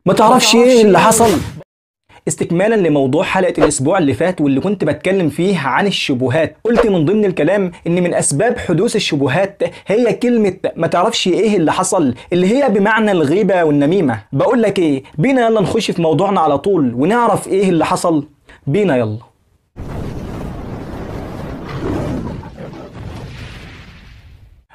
ما تعرفش ايه اللي حصل؟ استكمالا لموضوع حلقة الأسبوع اللي فات واللي كنت بتكلم فيه عن الشبهات، قلت من ضمن الكلام إن من أسباب حدوث الشبهات هي كلمة ما تعرفش إيه اللي حصل، اللي هي بمعنى الغيبة والنميمة. بقول لك إيه، بينا يلا نخش في موضوعنا على طول ونعرف إيه اللي حصل. بينا يلا.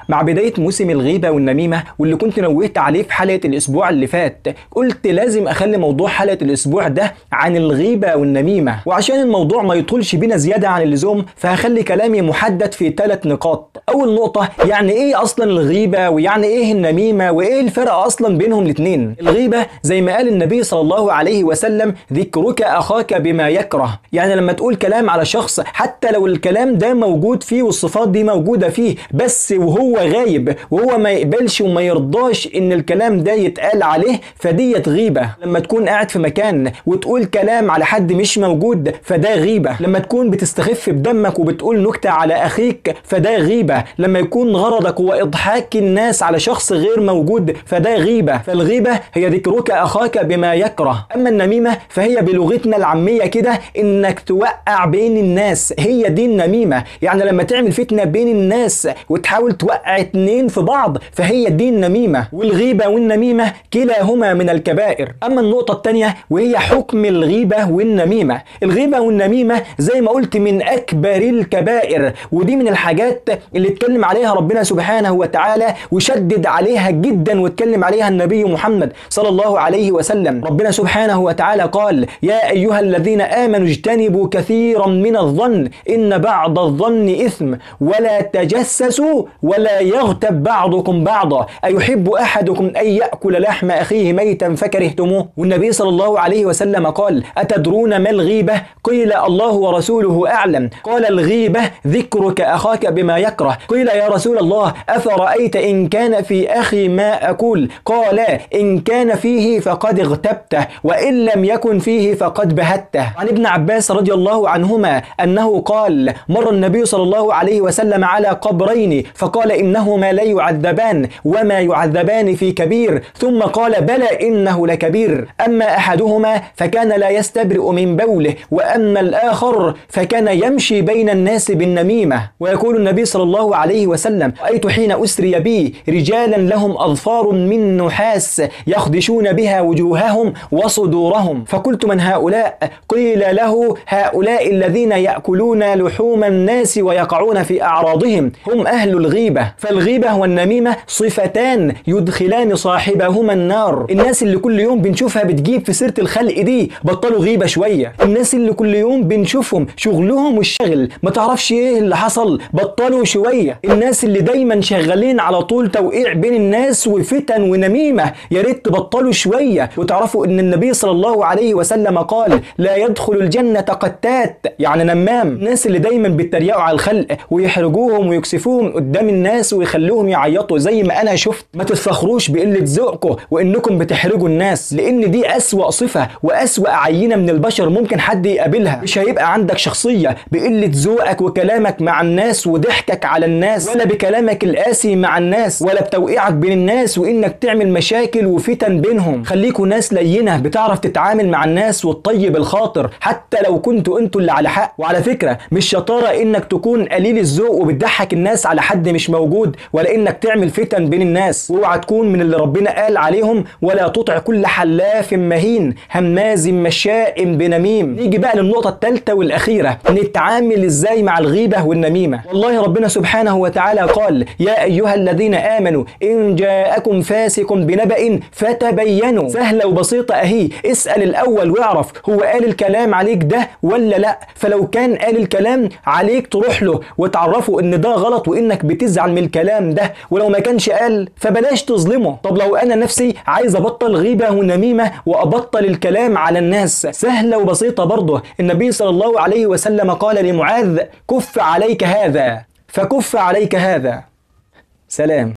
مع بداية موسم الغيبة والنميمة واللي كنت نوهت عليه في حلقة الأسبوع اللي فات، قلت لازم أخلي موضوع حلقة الأسبوع ده عن الغيبة والنميمة، وعشان الموضوع ما يطولش بينا زيادة عن اللزوم فهخلي كلامي محدد في 3 نقاط. أول نقطة، يعني إيه أصلا الغيبة ويعني إيه النميمة وإيه الفرق أصلا بينهم الاتنين. الغيبة زي ما قال النبي صلى الله عليه وسلم ذكرك أخاك بما يكره، يعني لما تقول كلام على شخص حتى لو الكلام ده موجود فيه والصفات دي موجودة فيه، بس وهو غايب وهو ما يقبلش وما يرضاش ان الكلام ده يتقال عليه، فديت غيبة. لما تكون قاعد في مكان وتقول كلام على حد مش موجود فده غيبة. لما تكون بتستخف بدمك وبتقول نكتة على اخيك فده غيبة. لما يكون غرضك هو اضحاك الناس على شخص غير موجود فده غيبة. فالغيبة هي ذكرك اخاك بما يكره. اما النميمة فهي بلغتنا العامية كده انك توقع بين الناس، هي دي النميمة. يعني لما تعمل فتنة بين الناس وتحاول توقع 2 في بعض فهي دي النميمة. والغيبة والنميمة كلاهما من الكبائر. أما النقطة الثانية وهي حكم الغيبة والنميمة، الغيبة والنميمة زي ما قلت من أكبر الكبائر، ودي من الحاجات اللي اتكلم عليها ربنا سبحانه وتعالى وشدد عليها جدا واتكلم عليها النبي محمد صلى الله عليه وسلم. ربنا سبحانه وتعالى قال يا أيها الذين آمنوا اجتنبوا كثيرا من الظن إن بعض الظن إثم ولا تجسسوا ولا يغتب بعضكم بعضا أيحب أحدكم أن يأكل لحم أخيه ميتا فكرهتموه. والنبي صلى الله عليه وسلم قال أتدرون ما الغيبة؟ قيل الله ورسوله أعلم. قال الغيبة ذكرك أخاك بما يكره. قيل يا رسول الله أفرأيت إن كان في أخي ما أقول؟ قال إن كان فيه فقد اغتبته وإن لم يكن فيه فقد بهته. عن ابن عباس رضي الله عنهما أنه قال مر النبي صلى الله عليه وسلم على قبرين فقال إنهما لا يعذبان وما يعذبان في كبير، ثم قال بلى إنه لكبير، أما أحدهما فكان لا يستبرئ من بوله وأما الآخر فكان يمشي بين الناس بالنميمة. ويقول النبي صلى الله عليه وسلم رأيت حين أسري بي رجالا لهم أظفار من نحاس يخدشون بها وجوههم وصدورهم، فقلت من هؤلاء؟ قيل له هؤلاء الذين يأكلون لحوم الناس ويقعون في أعراضهم، هم أهل الغيبة. فالغيبة والنميمة صفتان يدخلان صاحبهما النار. الناس اللي كل يوم بنشوفها بتجيب في سيرة الخلق دي بطلوا غيبة شوية. الناس اللي كل يوم بنشوفهم شغلهم والشغل ما تعرفش ايه اللي حصل بطلوا شوية. الناس اللي دايما شغالين على طول توقيع بين الناس وفتن ونميمة يا ريت تبطلوا شوية وتعرفوا ان النبي صلى الله عليه وسلم قال لا يدخل الجنة قتات، يعني نمام. الناس اللي دايما بيتريقوا على الخلق ويحرجوهم ويكسفوهم قدام الناس ويخلوهم يعيطوا زي ما انا شفت. ما تتفخروش بقلة ذوقكم وانكم بتحرجوا الناس، لان دي اسوأ صفة واسوأ عينة من البشر ممكن حد يقابلها. مش هيبقى عندك شخصية بقلة ذوقك وكلامك مع الناس وضحكك على الناس، ولا بكلامك القاسي مع الناس، ولا بتوقيعك بين الناس وانك تعمل مشاكل وفتن بينهم. خليكوا ناس لينة بتعرف تتعامل مع الناس وتطيب الخاطر حتى لو كنتوا انتوا اللي على حق. وعلى فكرة مش شطارة انك تكون قليل الذوق وبتضحك الناس على حد مش موجود، ولا انك تعمل فتن بين الناس. واوعى تكون من اللي ربنا قال عليهم ولا تطع كل حلاف مهين هماز مشاء بنميم. نيجي بقى للنقطة الثالثة والأخيرة، نتعامل ازاي مع الغيبة والنميمة. والله ربنا سبحانه وتعالى قال يا أيها الذين آمنوا إن جاءكم فاسق بنبأ فتبينوا. سهلة وبسيطة اهي، اسأل الأول واعرف هو قال الكلام عليك ده ولا لا. فلو كان قال الكلام عليك تروح له وتعرفه ان ده غلط وانك بتزعل من الكلام ده، ولو ما كانش قال فبلاش تظلمه. طب لو انا نفسي عايز ابطل غيبة ونميمة وابطل الكلام على الناس، سهلة وبسيطة برضه. النبي صلى الله عليه وسلم قال لمعاذ كف عليك هذا، فكف عليك هذا. سلام.